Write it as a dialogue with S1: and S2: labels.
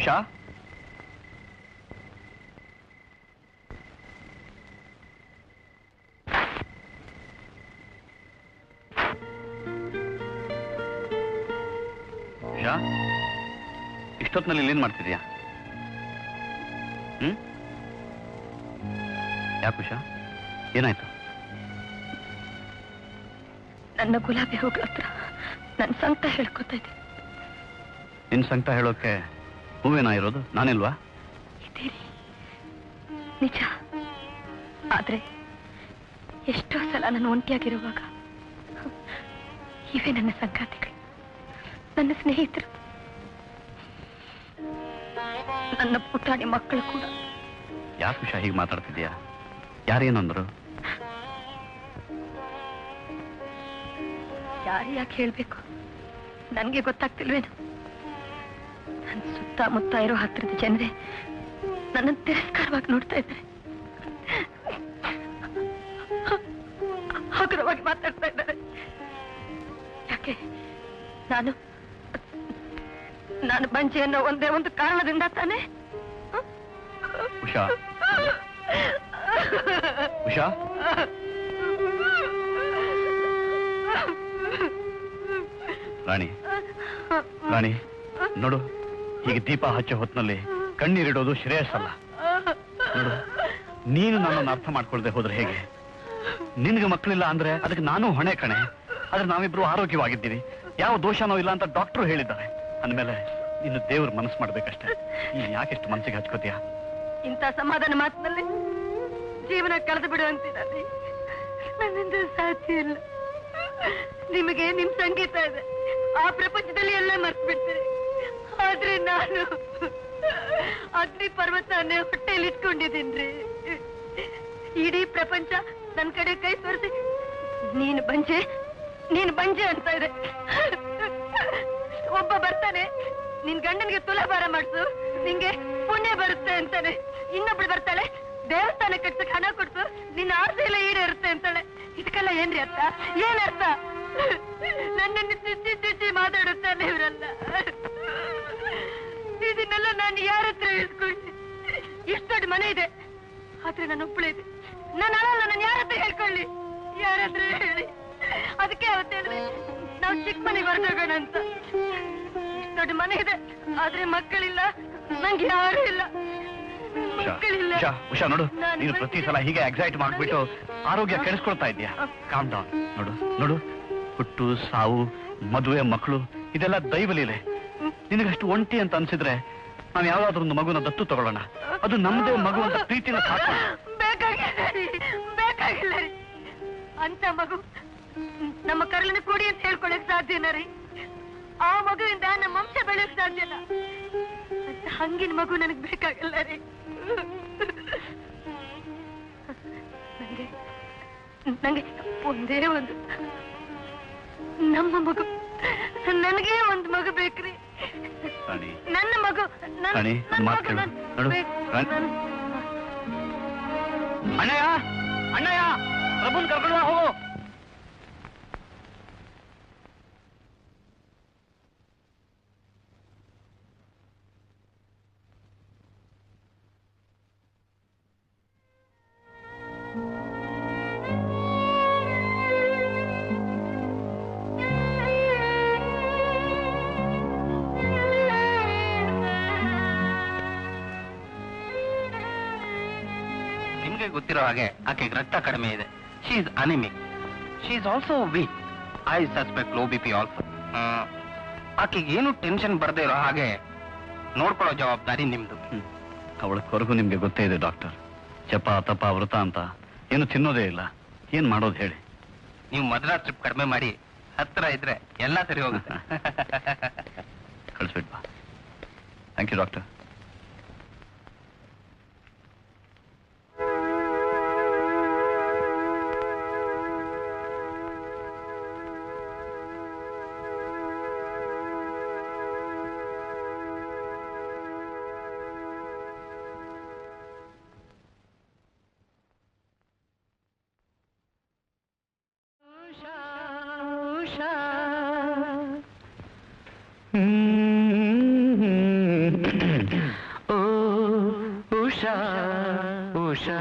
S1: ಉಷಾ, ಉಷಾ, ಇಷ್ಟೊತ್ತಿನಲ್ಲಿ ಇಲ್ಲೇನ್ ಮಾಡ್ತಿದ್ಯಾ? ಯಾಕೆ ಉಷಾ, ಏನಾಯ್ತು?
S2: ನನ್ನ ಗುಲಾಬಿ ಹೂಗಳ ಹತ್ರ ನನ್ನ ಸಂಕಟ ಹೇಳ್ಕೊತಾ ಇದ್ದೆ.
S1: ನಿನ್ ಸಂಕಟ ಹೇಳೋಕೆ ಹೂವೇನಾ ಇರೋದು, ನಾನಿಲ್ವಾ?
S2: ಇದ್ದೀರಿ, ನಿಜ. ಆದ್ರೆ ಎಷ್ಟೋ ಸಲ ನಾನು ಒಂಟಿಯಾಗಿರುವಾಗ ಇವೇ ನನ್ನ ಸಂಗಾತಿಗಳು, ನನ್ನ ಸ್ನೇಹಿತರು, ನನ್ನ ಪುಟಾಣಿ ಮಕ್ಕಳು ಕೂಡ.
S1: ಯಾಕೆ ಉಷಾ ಹೀಗೆ ಮಾತಾಡ್ತಿದ್ಯಾ? ಯಾರೇನಂದ್ರು?
S2: ಯಾರು ಯಾಕೆ ಹೇಳ್ಬೇಕು, ನನ್ಗೆ ಗೊತ್ತಾಗ್ತಿಲ್ವೇನು. ನನ್ನ ಸುತ್ತಮುತ್ತ ಇರೋ ಹತ್ತಿರದ ಜನರೇ ನನ್ನ ತಿರಸ್ಕಾರವಾಗಿ ನೋಡ್ತಾ ಇದ್ದಾರೆ, ಹಗುರವಾಗಿ ಮಾತಾಡ್ತಾ ಇದ್ದಾರೆ. ಯಾಕೆ? ನಾನು ಬಂಜೆ ಅನ್ನೋ ಒಂದೇ ಒಂದು ಕಾರಣದಿಂದ ತಾನೆ.
S1: ಉಷಾ, ಉಷಾ, ರಾಣಿ, ರಾಣಿ ನೋಡು, ಹೀಗೆ ದೀಪ ಹಚ್ಚೋ ಹೊತ್ತಿನಲ್ಲಿ ಕಣ್ಣೀರಿಡೋದು ಶ್ರೇಯಸ್ಸಲ್ಲ. ನೋಡು, ನೀನು ನನ್ನನ್ನು ಅರ್ಥ ಮಾಡ್ಕೊಳ್ದೆ ಹೋದ್ರೆ ಹೇಗೆ? ನಿನ್ಗೆ ಮಕ್ಕಳಿಲ್ಲ ಅಂದ್ರೆ ಅದಕ್ಕೆ ನಾನು ಹೊಣೆ ಕಣೆ. ಆದ್ರೆ ನಾವಿಬ್ರು ಆರೋಗ್ಯವಾಗಿದ್ದೀವಿ, ಯಾವ ದೋಷನೋ ಇಲ್ಲ ಅಂತ ಡಾಕ್ಟರ್ ಹೇಳಿದ್ದಾರೆ. ಅಂದ್ಮೇಲೆ ಇನ್ನು ದೇವ್ರ ಮನಸ್ಸು ಮಾಡ್ಬೇಕಷ್ಟೇ. ನೀನ್ ಯಾಕೆಷ್ಟು ಮನಸ್ಸಿಗೆ ಹಚ್ಕೋತೀಯ?
S2: ಇಂಥ ಸಮಾಧಾನ ಮಾತಿನಲ್ಲಿ ಜೀವನ ಕಳೆದು ಬಿಡುವಂತಿದ್ದಾರೆ. ನನ್ನಿಂದ ಸಾಧ್ಯ ಇಲ್ಲ. ನಿಮಗೆ ನಿಮ್ ಸಂಗೀತ ಇದೆ, ಆ ಪ್ರಪಂಚದಲ್ಲಿ ಎಲ್ಲ ಮರ್ತು ಬಿಡ್ತೀರಿ. ಆದ್ರೆ ನಾನು ಅಗ್ನಿ ಪರ್ವತನೇ ಹೊಟ್ಟೆಯಲ್ಲಿ ಇಟ್ಕೊಂಡಿದ್ದೀನ್ರಿ. ಇಡೀ ಪ್ರಪಂಚ ನನ್ ಕಡೆ ಕೈ ತೋರಿಸಿ ನೀನು ಬಂಜೆ ಅಂತ ಇದೆ. ಒಬ್ಬ ಬರ್ತಾನೆ, ನಿನ್ ಗಂಡನಿಗೆ ತುಲಾಭಾರ ಮಾಡಿಸು, ನಿಂಗೆ ಪುಣ್ಯ ಬರುತ್ತೆ ಅಂತಾನೆ. ಇನ್ನೊಬ್ಳು ಬರ್ತಾಳೆ, ದೇವಸ್ಥಾನ ಕಟ್ಸಕ್ ಹಣ ಕೊಡ್ಸು, ನಿನ್ನ ಆಸೆ ಎಲ್ಲ ಈಡೇರುತ್ತೆ ಅಂತಾಳೆ. ಇದಕ್ಕೆಲ್ಲ ಏನ್ರಿ ಅರ್ಥ? ಏನರ್ಥ? ನನ್ನನ್ನು ಚುಚ್ಚಿ ಮಾತಾಡುತ್ತಾನೆ ಇವರೆಲ್ಲ. ಇದನ್ನೆಲ್ಲ ನಾನು ಯಾರ ಹತ್ರ ಹೇಳ್ಕೊಳ್ಳಿ? ಎಷ್ಟು ದೊಡ್ಡ ಮನೆ ಇದೆ, ಆದ್ರೆ ನಾನು ಒಬ್ಬಳೇ ಇದೆ. ನಾನು ಅಳಲ್ಲ, ನಾನು ಯಾರ ಹತ್ರ ಹೇಳ್ಕೊಳ್ಳಿ? ಯಾರ ಹತ್ರ ಹೇಳಿ? ಅದಕ್ಕೆ ಅವತ್ತು ಹೇಳಿದ್ರೆ ನಾವು ಚಿಕ್ಕ ಮನೆಗೆ ಹೊರಟೋಗೋಣ ಅಂತ. ಇಷ್ಟು ದೊಡ್ಡ ಮನೆ ಇದೆ, ಆದ್ರೆ ಮಕ್ಕಳಿಲ್ಲ, ನಂಗೆ ಯಾರು ಇಲ್ಲ.
S1: ಉಷಾ ನೋಡು, ನೀನು ಪ್ರತಿ ಸಲ ಹೀಗೆ ಎಕ್ಸೈಟ್ ಮಾಡ್ಬಿಟ್ಟು ಆರೋಗ್ಯ ಕೆಡಿಸ್ಕೊಳ್ತಾ ಇದ್ಯಾ. Calm down. ನೋಡು ನೋಡು, ಹುಟ್ಟು ಸಾವು ಮದುವೆ ಮಕ್ಕಳು ಇದೆಲ್ಲ ದೈವಲೀಲೆ. ನಿನಗಷ್ಟು ಒಂಟಿ ಅಂತ ಅನ್ಸಿದ್ರೆ ನಾವ್ ಯಾವ್ದಾದ್ರು ಒಂದು ಮಗುನ ದತ್ತು ತಗೊಳ್ಳೋಣ, ಅದು ನಮ್ದೇ ಮಗು ಅಂತ ಪ್ರೀತಿನ ಸಾಕು.
S2: ಬೇಕಾಗಿಲ್ಲ ರೀ ಅಂತ ಮಗು. ನಮ್ಮ ಕರಳಿನ ಕೊಡಿ ಅಂತ ಹೇಳ್ಕೊಳಕ್ ಸಾಧ್ಯನ ರೀ? ಆ ಮಗುವಿಂದ ನಮ್ಮ ವಂಶ ಬೆಳೆಯಕ್ ಸಾಧ್ಯ ಇಲ್ಲ. ಹಂಗಿನ ಮಗು ನನಗ್ ಬೇಕಾಗಿಲ್ಲ ರೀ. ನಂಗೆ ಒಂದೇ ಒಂದು ನಮ್ಮ ಮಗು, ನನಗೆ ಒಂದು ಮಗು ಬೇಕ್ರಿ. ನನ್ನ ಮಗು,
S1: ಅಣ್ಣಯ್ಯ, ಅಣ್ಣಯ್ಯ, ಪ್ರಭುನ್ ಕರ್ಕೊಂಡು ಹೋಗು.
S3: ಗೊತ್ತಿರೋ ಹಾಗೆ ಆಕೆಗೆ ರಕ್ತ ಕಡಿಮೆ ಇದೆ. She is anaemic. She is also weak. I suspect low BP also. ಆಕೆಗೆ ಏನು ಟೆನ್ಷನ್ ಬರದೇ ಇರೋ ಹಾಗೆ ನೋಡ್ಕೊಳ್ಳೋ ಜವಾಬ್ದಾರಿ ನಿಮ್ದು.
S1: ಅವಳ ಕೊರಗು ನಿಮ್ಗೆ ಗೊತ್ತೇ ಇದೆ ಡಾಕ್ಟರ್. ಜಪ ತಪ ವೃತ ಅಂತ ಏನು ತಿನ್ನೋದೇ ಇಲ್ಲ. ಏನ್ ಮಾಡೋದು ಹೇಳಿ?
S3: ನೀವು ಮದ್ರಾಸ್ ಟ್ರಿಪ್ ಕಡಿಮೆ ಮಾಡಿ ಹತ್ರ ಇದ್ರೆ ಎಲ್ಲ ಸರಿ ಹೋಗುತ್ತೆ.
S1: ಕಳಿಸ್ಬಿಡ್ಬಾ. Thank you doctor.
S3: Usha Usha